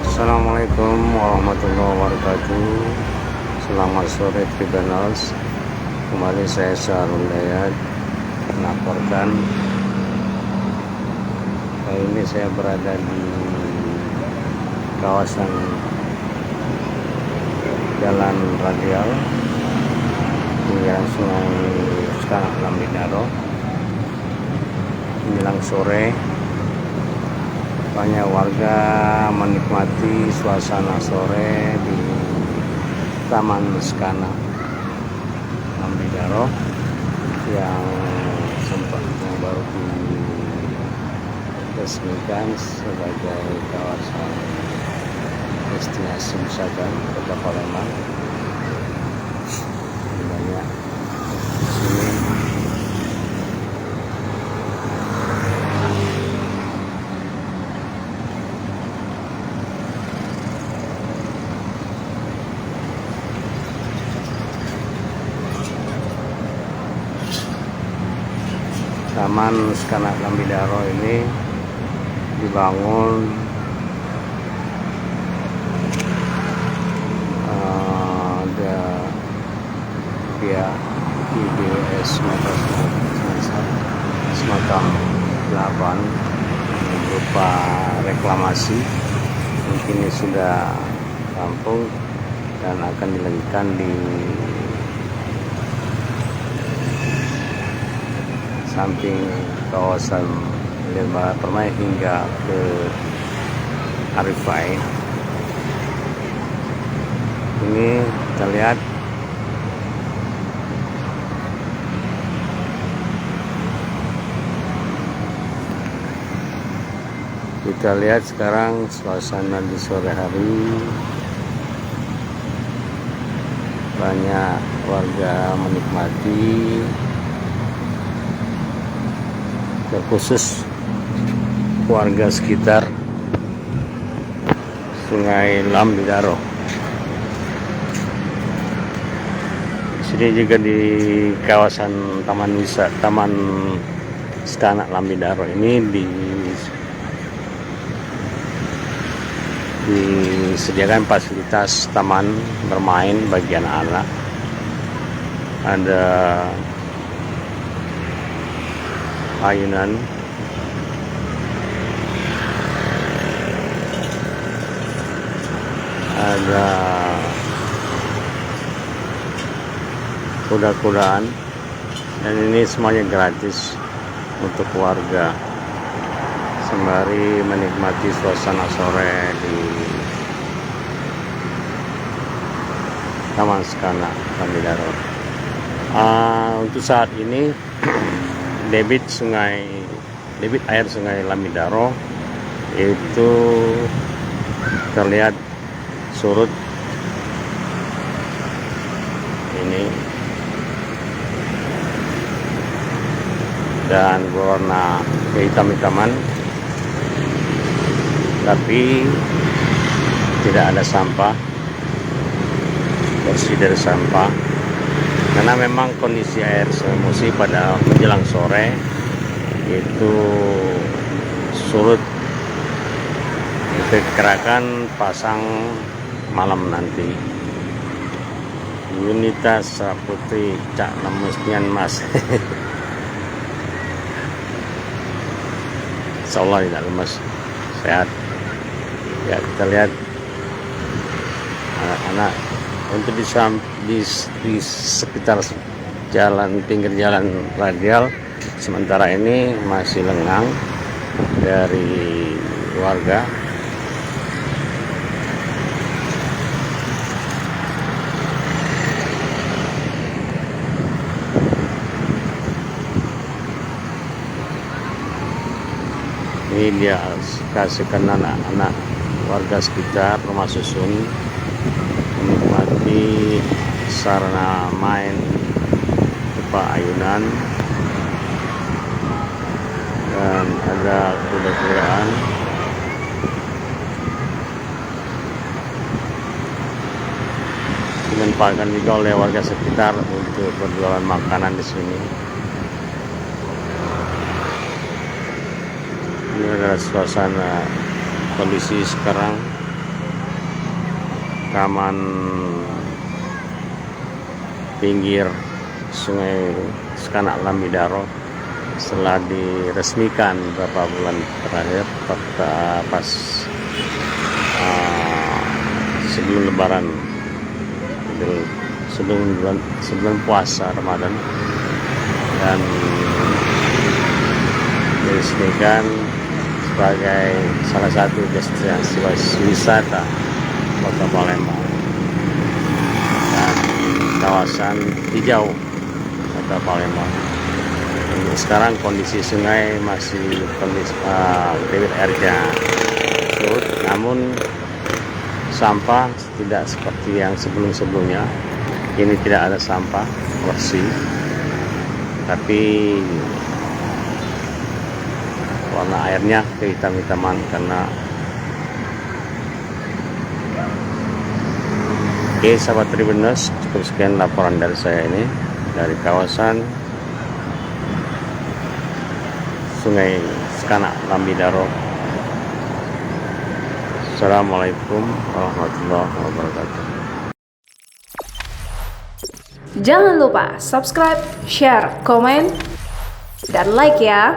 Assalamualaikum warahmatullahi wabarakatuh. Selamat sore Tribunals. Kembali saya Syahrul Dayat melaporkan. Kali ini saya berada di kawasan Jalan Radial pinggiran Sungai Sekanak Lambidaro. Menjelang sore, banyak warga menikmati suasana sore di Taman Sekanak Lambidaro yang sempat baru diresmikan sebagai kawasan destinasi wisata Kota Palembang. Banyak sini Taman Sekanak Lambidaro ini dibangun via IBS semacam 8 berupa reklamasi. Mungkin ini sudah rampung dan akan dilanjutkan di samping kawasan Lembah Permai hingga ke Arifai. Ini kita lihat sekarang suasana di sore hari. Banyak warga menikmati, terkhusus warga sekitar Sungai Lambidaro. Sini juga di kawasan Taman Sekanak Lambidaro ini disediakan fasilitas taman bermain bagi anak-anak. Ada ayunan, ada kuda-kudaan, dan ini semuanya gratis untuk warga sembari menikmati suasana sore di Taman Sekanak Lambidaro. Untuk saat ini debit air Sungai Lambidaro itu terlihat surut ini dan berwarna kehitam-hitaman, tapi tidak ada sampah, bersih dari sampah. Karena memang kondisi air Sungai Musi pada menjelang sore itu surut, diperkirakan pasang malam nanti. Yunita Saputri Cak Lemusnian Mas. Insyaallah tidak lemas, sehat. Ya, kita lihat anak-anak untuk di sekitar pinggir jalan radial sementara ini masih lengang dari warga. Ini dia kasihkan anak-anak warga sekitar rumah susun menikmati sarana main berupa ayunan dan ada kuda-kudaan. Dengan dimanfaatkan juga oleh warga sekitar untuk berjualan makanan di sini. Ini adalah suasana kondisi sekarang taman pinggir Sungai Sekanak Lambidaro setelah diresmikan beberapa bulan terakhir pas sebelum Lebaran, sebelum puasa Ramadan, dan diresmikan sebagai salah satu destinasi wisata Kota Palembang dan kawasan hijau Kota Palembang. Sekarang kondisi sungai masih kondisi debit airnya surut, namun sampah tidak seperti yang sebelumnya. Ini tidak ada sampah bersih, tapi warna airnya kehitam-hitaman karena. Oke, sahabat Tribunnews, cukup sekian laporan dari saya ini dari kawasan Sungai Sekanak Lambidaro. Assalamualaikum warahmatullahi wabarakatuh. Jangan lupa subscribe, share, komen, dan like ya.